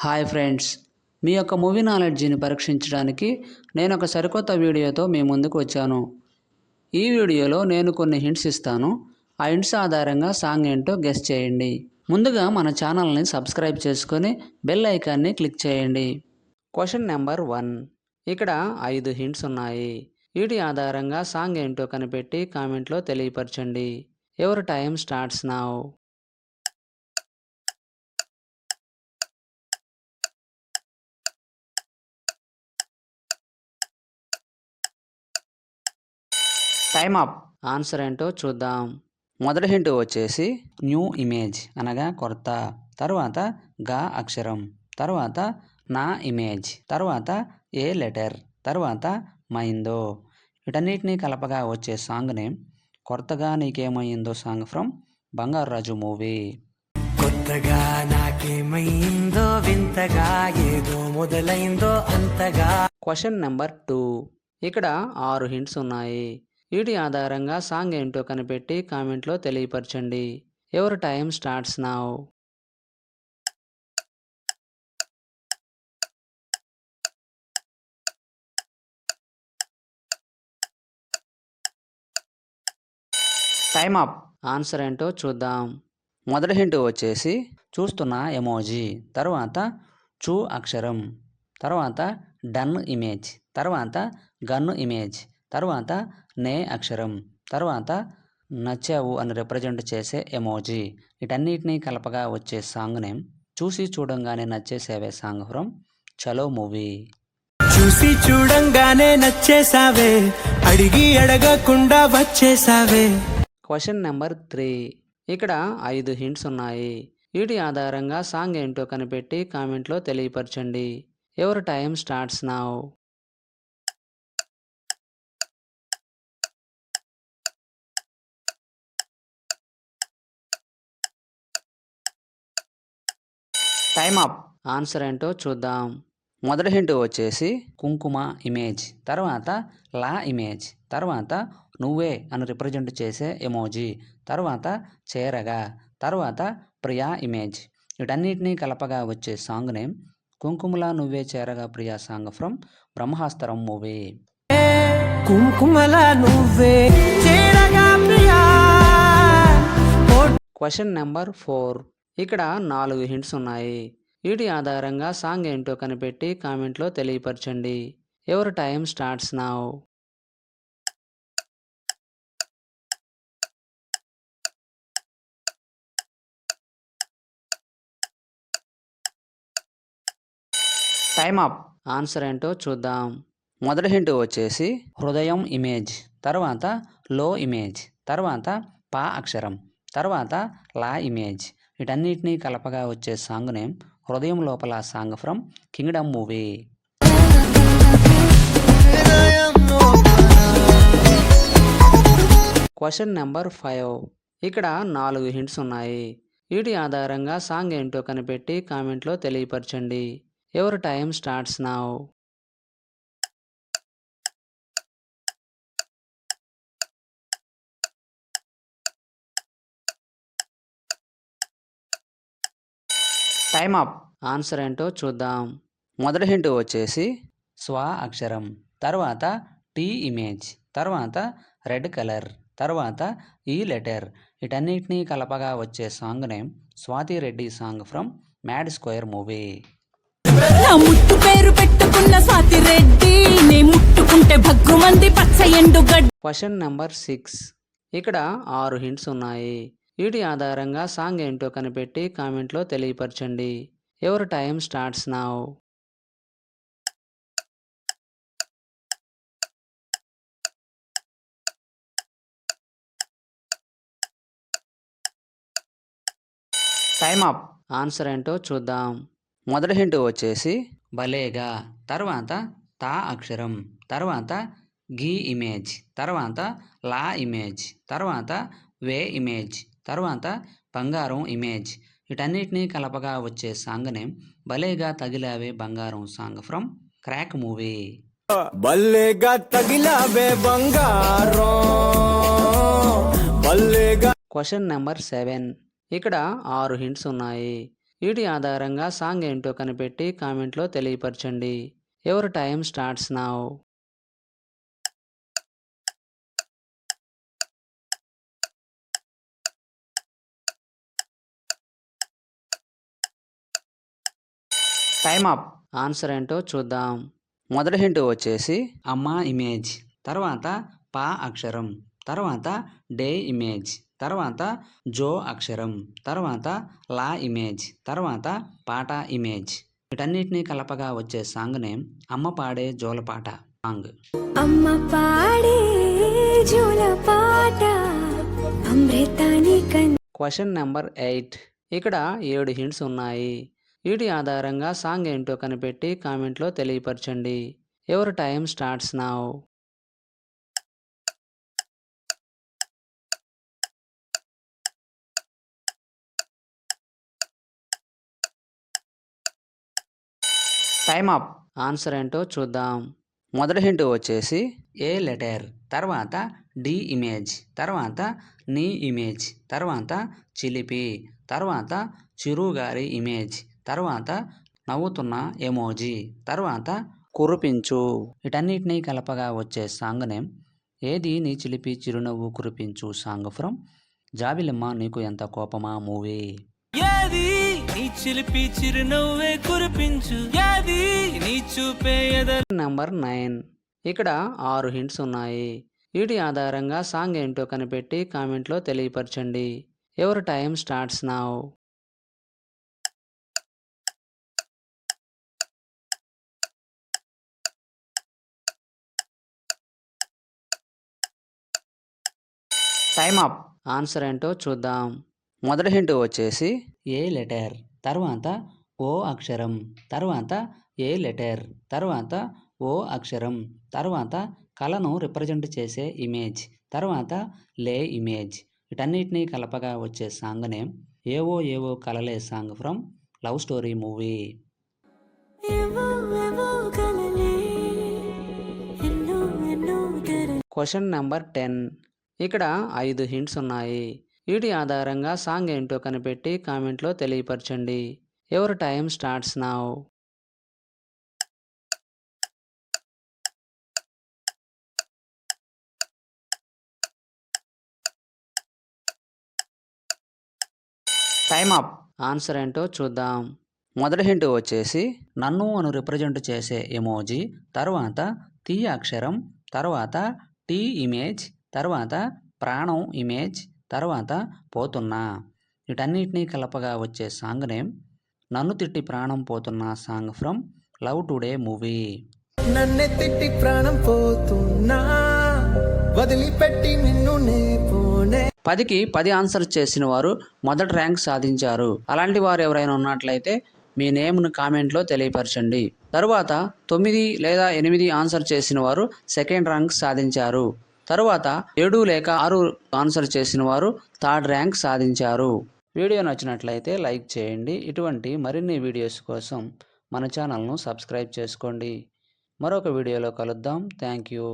Hi friends, మీ యొక్క movie నాలెడ్జిని పరీక్షించడానికి నేను ఒక సరికొత్త వీడియోతో మీ ముందుకు వచ్చాను. ఈ వీడియోలో నేను కొన్ని హింట్స్ ఇస్తాను. ఆ హింట్స్ ఆధారంగా సాంగ్ ఏంటో గెస్ చేయండి. ముందుగా మన ఛానల్ని సబ్స్క్రైబ్ చేసుకొని బెల్ ఐకాన్ని క్లిక్ చేయండి. Question number 1. ఇక్కడ 5 హింట్స్ ఉన్నాయి. వీటి ఆధారంగా సాంగ్ ఏంటో కనిపెట్టి కామెంట్లో తెలియపరచండి. Your time starts now. Time up. Answer ఏంటో చూద్దాం. మొదటి హింట్ వచ్చేసి న్యూ ఇమేజ్ అనగా కొత్త, తర్వాత గా అక్షరం, తర్వాత నా ఇమేజ్, తర్వాత ఏ లెటర్, తర్వాత మైందో. వీటన్నిటినీ కలపగా వచ్చే సాంగ్ నేమ్ కొత్తగా నీకేమైందో సాంగ్ ఫ్రమ్ బంగారు రాజు మూవీ. కొత్తగా నాకేమైందో వింతగా ఏదో మొదలైందో అంతగా. Question number 2. ఇక్కడ 6 హింట్స్ ఉన్నాయి. వీటి ఆధారంగా సాంగ్ ఏంటో కనిపెట్టి కామెంట్లో తెలియపరచండి. Your time starts now. Time up. Answer ఏంటో చూద్దాం. మొదటి హింట్ వచ్చేసి చూస్తున్న ఎమోజీ, తర్వాత చూ అక్షరం, తర్వాత డన్ ఇమేజ్, తర్వాత గన్ ఇమేజ్, తర్వాత నే అక్షరం, తర్వాత నచ్చావు అని రిప్రజెంట్ చేసే ఎమోజీ. వీటన్నిటినీ కలపగా వచ్చే సాంగ్ నేమ్ చూసి చూడంగానే నచ్చేసేవే సాంగ్ ఫ్రమ్ చలో మూవీ. చూసి చూడంగానే నచ్చేసావే, అడిగి అడగకుండా వచ్చేసావే. Question number 3. ఇక్కడ 5 హింట్స్ ఉన్నాయి. వీటి ఆధారంగా సాంగ్ ఏంటో కనిపెట్టి కామెంట్లో తెలియపరచండి. Your time starts now. Time up. Answer ఏంటో చూద్దాం. మొదటి హింట్ వచ్చేసి కుంకుమ ఇమేజ్, తర్వాత లా ఇమేజ్, తర్వాత నువ్వే అని రిప్రజెంట్ చేసే ఎమోజీ, తర్వాత చేరగా, తర్వాత ప్రియా ఇమేజ్. వీటన్నిటినీ కలపగా వచ్చే సాంగ్ నేమ్ కుంకుమలా నువ్వే చేరగా ప్రియా సాంగ్ ఫ్రమ్ బ్రహ్మాస్త్రం మూవీ. కుంకుమలా నువ్వే చేరగా ప్రియా. Question number 4. ఇక్కడ 4 హింట్స్ ఉన్నాయి. వీటి ఆధారంగా సాంగ్ ఏంటో కనిపెట్టి కామెంట్లో తెలియపరచండి. Your time starts now. Time up. Answer ఏంటో చూద్దాం. మొదటి హింట్ వచ్చేసి హృదయం ఇమేజ్, తర్వాత లో ఇమేజ్, తర్వాత పా అక్షరం, తర్వాత లా ఇమేజ్. వీటన్నిటినీ కలపగా వచ్చే సాంగ్ నేమ్ హృదయం లోపల song from Kingdom movie. Question number 5. ఇక్కడ 4 హింట్స్ ఉన్నాయి. వీటి ఆధారంగా సాంగ్ ఏంటో కనిపెట్టి కామెంట్లో తెలియపరచండి. Your time starts now. Time up. Answer ఏంటో చూద్దాం. మొదటి హింట్ వచ్చేసి స్వా అక్షరం, తర్వాత టీ ఇమేజ్, తర్వాత రెడ్ కలర్, తర్వాత ఈ లెటర్. వీటన్నిటినీ కలపగా వచ్చే song name Swathi Reddy song from Mad Square movie. ముట్టు పేరు పెట్టుకున్న స్వాతి రెడ్డి, నే ముట్టుకుంటే భగ్గుమంది పచ్చ ఎండుగడ్డి. Question number 6. ఇక్కడ 6 హింట్స్ ఉన్నాయి. వీటి ఆధారంగా సాంగ్ ఏంటో కనిపెట్టి కామెంట్లో తెలియపరచండి. Your time starts now. Time up. Answer ఏంటో చూద్దాం. మొదటి హింట్ వచ్చేసి భలేగా, తర్వాత తా అక్షరం, తర్వాత గీ ఇమేజ్, తర్వాత లా ఇమేజ్, తర్వాత వే ఇమేజ్, తర్వాత బంగారం ఇమేజ్. వీటన్నిటినీ కలపగా వచ్చే సాంగ్ నేమ్ భలేగా తగిలావే బంగారం సాంగ్ ఫ్రమ్ క్రాక్ మూవీ. భలేగా తగిలావే బంగారం, భలేగా. Question number 7. ఇక్కడ 6 హింట్స్ ఉన్నాయి. వీటి ఆధారంగా సాంగ్ ఏంటో కనిపెట్టి కామెంట్లో తెలియపరచండి. Your time starts now. Time up. Answer ఏంటో చూద్దాం. మొదటి హింట్ వచ్చేసి అమ్మ ఇమేజ్, తర్వాత పా అక్షరం, తర్వాత డే ఇమేజ్, తర్వాత జో అక్షరం, తర్వాత లా ఇమేజ్, తర్వాత పాట ఇమేజ్. వీటన్నిటినీ కలపగా వచ్చే సాంగ్ నేమ్ అమ్మ పాడే జోలపాట సాంగ్. అమ్మ పాడే జోలపాట అమృతాని క్వశ్చన్ నెంబర్ 8. ఇక్కడ 7 హింట్స్ ఉన్నాయి. వీటి ఆధారంగా సాంగ్ ఏంటో కనిపెట్టి కామెంట్లో తెలియపరచండి. Your time starts now. Time up. Answer ఏంటో చూద్దాం. మొదటి హింట్ వచ్చేసి ఏ లెటర్, తర్వాత డి ఇమేజ్, తర్వాత నీ ఇమేజ్, తర్వాత చిలిపి, తర్వాత చిరుగారి ఇమేజ్, తర్వాత నవ్వుతున్న ఎమోజీ, తర్వాత కురిపించు. వీటన్నిటినీ కలపగా వచ్చే సాంగ్ నేమ్ ఏది నీ చిలిపి చిరునవ్వు కురిపించు సాంగ్ ఫ్రమ్ జాబిలమ్మ నీకు ఎంత కోపమా మూవీ. ఏది నీ చిలిపి చిరునవ్వే కురిపించు, ఏది నీ చూపే నెంబర్ 9. ఇక్కడ 6 హింట్స్ ఉన్నాయి. వీటి ఆధారంగా సాంగ్ ఏంటో కనిపెట్టి కామెంట్లో తెలియపరచండి. Your time starts now. Time up. Answer ఏంటో చూద్దాం. మొదటి హింట్ వచ్చేసి ఏ లెటర్, తర్వాత ఓ అక్షరం, తర్వాత ఏ లెటర్, తర్వాత ఓ అక్షరం, తర్వాత కళను రిప్రజెంట్ చేసే ఇమేజ్, తర్వాత లే ఇమేజ్. వీటన్నిటినీ కలపగా వచ్చే సాంగ్ నేమ్ ఏవో ఏవో కలలే song from love story movie. Question number 10. ఇక్కడ 5 హింట్స్ ఉన్నాయి. వీటి ఆధారంగా సాంగ్ ఏంటో కనిపెట్టి కామెంట్లో తెలియపరచండి. Your time starts now. Time up. Answer ఏంటో చూద్దాం. మొదటి హింట్ వచ్చేసి నన్ను అను రిప్రజెంట్ చేసే ఎమోజీ, తర్వాత టీ అక్షరం, తర్వాత టీ ఇమేజ్, తర్వాత ప్రాణం ఇమేజ్, తర్వాత పోతున్నా. వీటన్నిటినీ కలపగా వచ్చే సాంగ్ నేమ్ నన్ను తిట్టి ప్రాణం పోతున్నా song from love today movie. నన్నే తిట్టి ప్రాణం పోతున్నా, వదిలిపెట్టి నిన్ను నే పోనే. 10కి 10 ఆన్సర్ చేసిన వారు మొదటి ర్యాంక్ సాధించారు. అలాంటి వారు ఎవరైనా ఉన్నట్లయితే మీ నేమ్ను కామెంట్లో తెలియపరచండి. తరువాత 9 లేదా 8 ఆన్సర్ చేసిన వారు సెకండ్ ర్యాంక్ సాధించారు. తరువాత 7 లేక 6 ఆన్సర్ చేసిన వారు థర్డ్ ర్యాంక్ సాధించారు. వీడియో నచ్చినట్లయితే లైక్ చేయండి. ఇటువంటి మరిన్ని వీడియోస్ కోసం మన ఛానల్ను సబ్స్క్రైబ్ చేసుకోండి. మరొక వీడియోలో కలుద్దాం. Thank you.